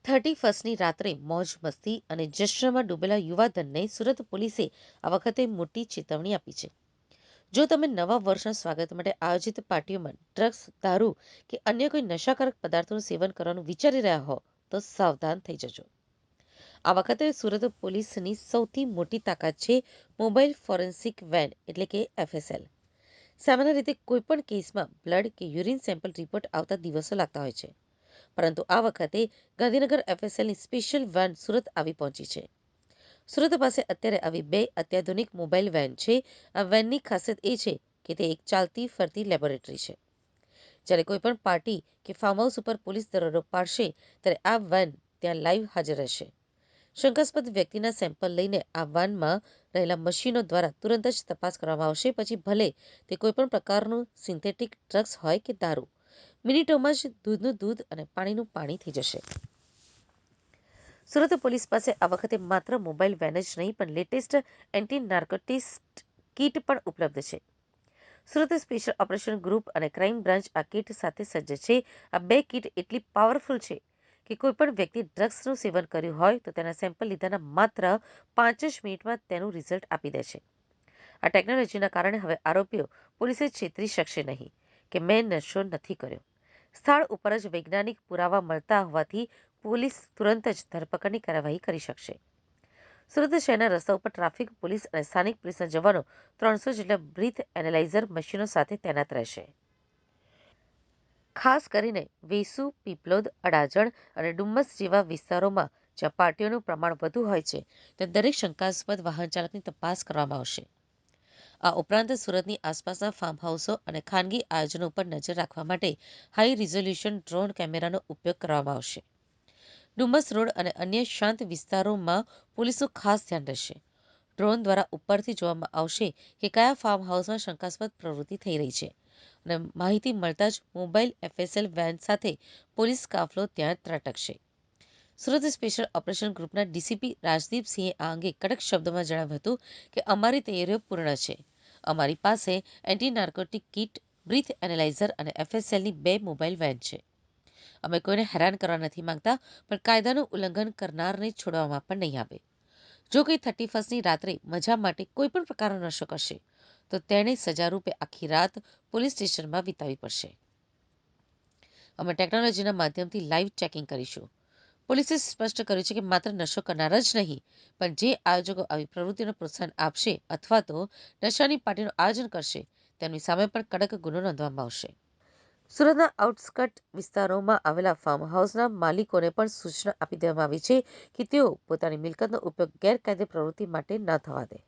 31ની રાત્રે મોજ મસ્તી અને જશ્નમાં ડૂબેલા યુવાધનને સુરત પોલીસે આ વખતે મોટી ચેતવણી આપી છે. જો તમે નવા વર્ષના સ્વાગત માટે આયોજિત પાર્ટીઓમાં ડ્રગ્સ, દારૂ કે અન્ય કોઈ નશાકારક પદાર્થોનું સેવન કરવાનું વિચારી રહ્યા હો તો સાવધાન થઈ જજો. આ વખતે સુરત પોલીસની સૌથી મોટી તાકાત છે મોબાઈલ ફોરેન્સિક વેન એટલે કે FSL. સામાન્ય રીતે કોઈપણ કેસમાં બ્લડ કે યુરિન સેમ્પલ રિપોર્ટ આવતા દિવસો લાગતા હોય છે, પરંતુ આ વખતે ગાંધીનગર FSLની સ્પેશિયલ વેન સુરત આવી પહોંચી છે. સુરત પાસે અત્યારે આવી 2 અત્યાધુનિક મોબાઈલ વેન છે. આ વેનની ખાસિયત એ છે કે તે એક ચાલતી ફરતી લેબોરેટરી છે. જ્યારે કોઈ પણ પાર્ટી કે ફાર્મ હાઉસ ઉપર પોલીસ દરોડો પાડશે ત્યારે આ વેન ત્યાં લાઈવ હાજર રહેશે. શંકાસ્પદ વ્યક્તિના સેમ્પલ લઈને આ વાનમાં રહેલા મશીનો દ્વારા તુરંત જ તપાસ કરવામાં આવશે. પછી ભલે તે કોઈપણ પ્રકારનું સિન્થેટિક ડ્રગ્સ હોય કે દારૂ, મિનિટોમાં જ દૂધનું દૂધ અને પાણીનું પાણી થઈ જશે. સુરત પોલીસ પાસે આ વખતે માત્ર મોબાઈલ વેન જ નહીં પણ લેટેસ્ટ એન્ટી નાર્કોટિક્સ કીટ પણ ઉપલબ્ધ છે. સુરત સ્પેશિયલ ઓપરેશન ગ્રુપ અને ક્રાઇમ બ્રાન્ચ આ કીટ સાથે સજ્જ છે. આ 2 કીટ એટલી પાવરફુલ છે કે કોઈપણ વ્યક્તિ ડ્રગ્સનું સેવન કર્યું હોય તો તેના સેમ્પલ લીધાના માત્ર 5 જ મિનિટમાં તેનું રિઝલ્ટ આપી દે છે. આ ટેકનોલોજીના કારણે હવે આરોપીઓ પોલીસે છેતરી શકશે નહીં કે મેં નશો નથી કર્યો. સ્થળ ઉપર જ વૈજ્ઞાનિક પુરાવા મળતા હોવાથી પોલીસ તુરંત જ ધરપકડની કાર્યવાહી કરી શકશે. સુરત શહેરના રસ્તા ઉપર ટ્રાફિક પોલીસ અને સ્થાનિક પોલીસના જવાનો 300 જેટલા બ્રીથ એનાલાઇઝર મશીનો સાથે તૈનાત રહેશે. ખાસ કરીને વેસુ, પીપલોદ, અડાજણ અને ડુમ્મસ જેવા વિસ્તારોમાં જ્યાં પાર્ટીઓનું પ્રમાણ વધુ હોય છે ત્યાં દરેક શંકાસ્પદ વાહન ચાલકની તપાસ કરવામાં આવશે. આ ઉપરાંત સુરતની આસપાસના ફાર્મ હાઉસો અને ખાનગી આયોજનો ઉપર નજર રાખવા માટે હાઈ રિઝોલ્યુશન ડ્રોન કેમેરાનો ઉપયોગ કરવામાં આવશે. ડુમ્મસ રોડ અને અન્ય શાંત વિસ્તારોમાં પોલીસનું ખાસ ધ્યાન રહેશે. ડ્રોન દ્વારા ઉપરથી જોવામાં આવશે કે કયા ફાર્મ હાઉસમાં શંકાસ્પદ પ્રવૃત્તિ થઈ રહી છે અને માહિતી મળતા જ મોબાઈલ FSL વેન સાથે પોલીસ કાફલો ત્યાં ત્રાટકશે. સુરત સ્પેશિયલ ઓપરેશન ગ્રુપના ડીસીપી રાજદીપસિંહે આ અંગે કડક શબ્દોમાં જણાવ્યું હતું કે અમારી તૈયારીઓ પૂર્ણ છે. અમારી પાસે anti narcotic kit, breath analyser અને FSLની 2 મોબાઈલ વેન છે. અમે કોઈને હેરાન કરવા નથી માંગતા, પણ કાયદાનું ઉલ્લંઘન કરનારને છોડવામાં પણ નહીં આવે. જો કોઈ 31ની રાત્રે મજા માટે કોઈ પણ પ્રકારનો નશો કરશે તો તેણે સજા રૂપે આખી રાત પોલીસ સ્ટેશનમાં વિતાવવી પડશે. અમે ટેકનોલોજીના માધ્યમથી લાઈવ ચેકિંગ કરીશું. પોલીસે સ્પષ્ટ કર્યું છે કે માત્ર નશો કરનાર જ નહીં, પણ જે આયોજકો આવી પ્રવૃત્તિને પ્રોત્સાહન આપશે અથવા તો નશાની પાર્ટીનું આયોજન કરશે તેમની સામે પણ કડક ગુનો નોંધવામાં આવશે. સુરતના આઉટસ્કર્ટ વિસ્તારોમાં આવેલા ફાર્મ હાઉસના માલિકોને પણ સૂચના આપી દેવામાં આવી છે કે તેઓ પોતાની મિલકતનો ઉપયોગ ગેરકાયદે પ્રવૃત્તિ માટે ન થવા દે.